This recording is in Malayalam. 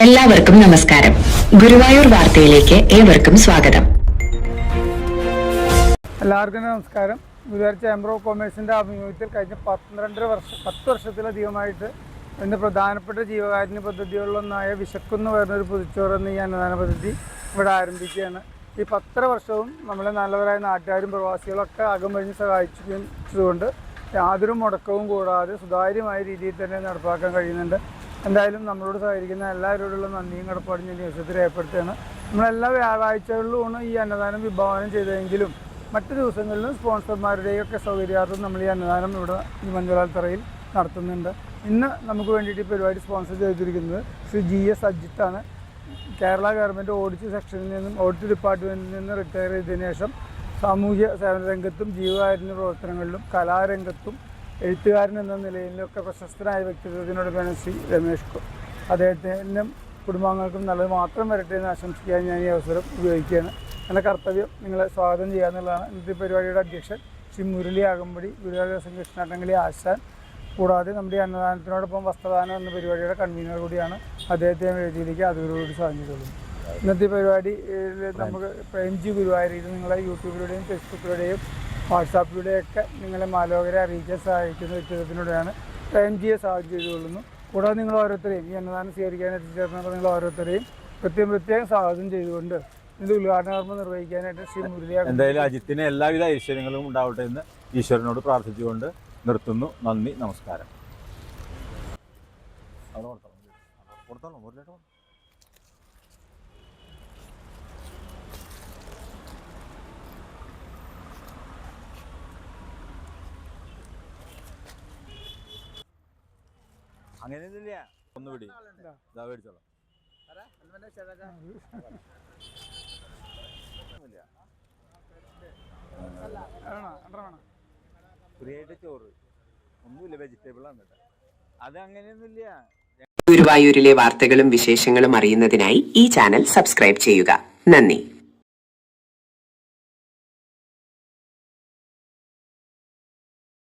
എല്ലാവർക്കും നമസ്കാരം. ഗുരുവായൂർ വാർത്തയിലേക്ക് ഏവർക്കും സ്വാഗതം. എല്ലാവർക്കും നമസ്കാരം. ഗുരുവായൂർ ചേംബർ ഓഫ് കൊമേഴ്സിൻ്റെ ആഭിമുഖ്യത്തിൽ കഴിഞ്ഞ 10 വർഷത്തിലധികമായിട്ട് ഇന്ന് പ്രധാനപ്പെട്ട ജീവകാരുണ്യ പദ്ധതികളിലൊന്നായ വിശക്കുന്നു വരുന്നൊരു പൊതിച്ചോറ് എന്ന ഈ അന്നദാന പദ്ധതി ഇവിടെ ആരംഭിക്കുകയാണ്. ഈ 10 വർഷവും നമ്മളെ നല്ലവരായ നാട്ടുകാരും പ്രവാസികളൊക്കെ അകമഴിഞ്ഞ് സഹായിച്ചതുകൊണ്ട് യാതൊരു മുടക്കവും കൂടാതെ സുതാര്യമായ രീതിയിൽ തന്നെ നടപ്പാക്കാൻ കഴിയുന്നുണ്ട്. എന്തായാലും നമ്മളോട് സഹകരിക്കുന്ന എല്ലാവരോടുള്ള നന്ദിയും കടപ്പാടും ഞാൻ ദിവസത്തിൽ രേഖപ്പെടുത്തുകയാണ്. നമ്മളെല്ലാ വ്യാഴാഴ്ചകളിലുമാണ് ഈ അന്നദാനം വിഭാവനം ചെയ്തതെങ്കിലും മറ്റു ദിവസങ്ങളിലും സ്പോൺസർമാരുടെയൊക്കെ സൗകര്യാർത്ഥം നമ്മൾ ഈ അന്നദാനം ഇവിടെ ഈ മഞ്ഞുലാൽത്തറയിൽ നടത്തുന്നുണ്ട്. ഇന്ന് നമുക്ക് വേണ്ടിയിട്ട് ഈ പരിപാടി സ്പോൺസർ ചെയ്തിരിക്കുന്നത് ശ്രീ GS അജിത്താണ്. കേരള ഗവൺമെൻറ് ഓഡിറ്റ് സെക്ഷനിൽ നിന്നും ഓഡിറ്റ് ഡിപ്പാർട്ട്മെൻറ്റിൽ നിന്ന് റിട്ടയർ ചെയ്തതിനു ശേഷം സാമൂഹ്യ സേവന രംഗത്തും ജീവകാരുണ്യ പ്രവർത്തനങ്ങളിലും കലാരംഗത്തും എഴുത്തുകാരൻ എന്ന നിലയിലൊക്കെ പ്രശസ്തനായ വ്യക്തിത്വത്തിനോടൊപ്പമാണ് ശ്രീ രമേഷ്. അദ്ദേഹത്തിനും കുടുംബാംഗങ്ങൾക്കും നല്ലത് മാത്രം വരട്ടെ എന്ന് ആശംസിക്കാൻ ഞാൻ ഈ അവസരം ഉപയോഗിക്കുകയാണ്. എൻ്റെ കർത്തവ്യം നിങ്ങളെ സ്വാഗതം ചെയ്യുക എന്നുള്ളതാണ്. ഇന്നത്തെ പരിപാടിയുടെ അധ്യക്ഷൻ ശ്രീ മുരളി അകമ്പടി, ഗുരുവായൂർ കൃഷ്ണാട്ടങ്ങളി ആശാൻ, കൂടാതെ നമ്മുടെ ഈ അന്നദാനത്തിനോടൊപ്പം വസ്ത്രദാനം എന്ന പരിപാടിയുടെ കൺവീനർ കൂടിയാണ്. അദ്ദേഹത്തെ വേദിയിലേക്ക് അതിഥിയോട് സ്വാഗതം ചെയ്യുന്നു. ഇന്നത്തെ പരിപാടിയിൽ നമുക്ക് പ്രേംജി ഗുരുവായൂർ, ഇത് നിങ്ങളെ യൂട്യൂബിലൂടെയും ഫേസ്ബുക്കിലൂടെയും വാട്സാപ്പിലൂടെയൊക്കെ നിങ്ങളെ മാലോകരെ അറിയിക്കാൻ സഹായിക്കുന്ന വ്യക്തിത്വത്തിലൂടെയാണ് പ്രേംജിയെ സ്വാഗതം ചെയ്തുകൊള്ളുന്നു. കൂടാതെ നിങ്ങൾ ഓരോരുത്തരെയും ഈ അന്നദാനം സ്വീകരിക്കാൻ എത്തിച്ചേർന്നുള്ള നിങ്ങൾ ഓരോരുത്തരെയും പ്രത്യേകം സ്വാഗതം ചെയ്തുകൊണ്ട് ഇത് ഉദ്ഘാടന കർമ്മം നിർവഹിക്കാനായിട്ട് ശ്രീ മുരളി. എന്തായാലും അജിത്തിന് എല്ലാവിധ ഐശ്വര്യങ്ങളും ഉണ്ടാവട്ടെ എന്ന് ഈശ്വരനോട് പ്രാർത്ഥിച്ചുകൊണ്ട് നിർത്തുന്നു. നന്ദി, നമസ്കാരം. അങ്ങനെയൊന്നുമില്ല, ഒന്ന് പിടി മേടിച്ചോളാം. ഫ്രീയായിട്ട് ചോറ് ഒന്നുമില്ല, വെജിറ്റബിൾ ആണ് കേട്ടോ. അത് അങ്ങനെയൊന്നുമില്ല. ഗുരുവായൂരിലെ വാർത്തകളും വിശേഷങ്ങളും അറിയുന്നതിനായി ഈ ചാനൽ സബ്സ്ക്രൈബ് ചെയ്യുക. നന്ദി.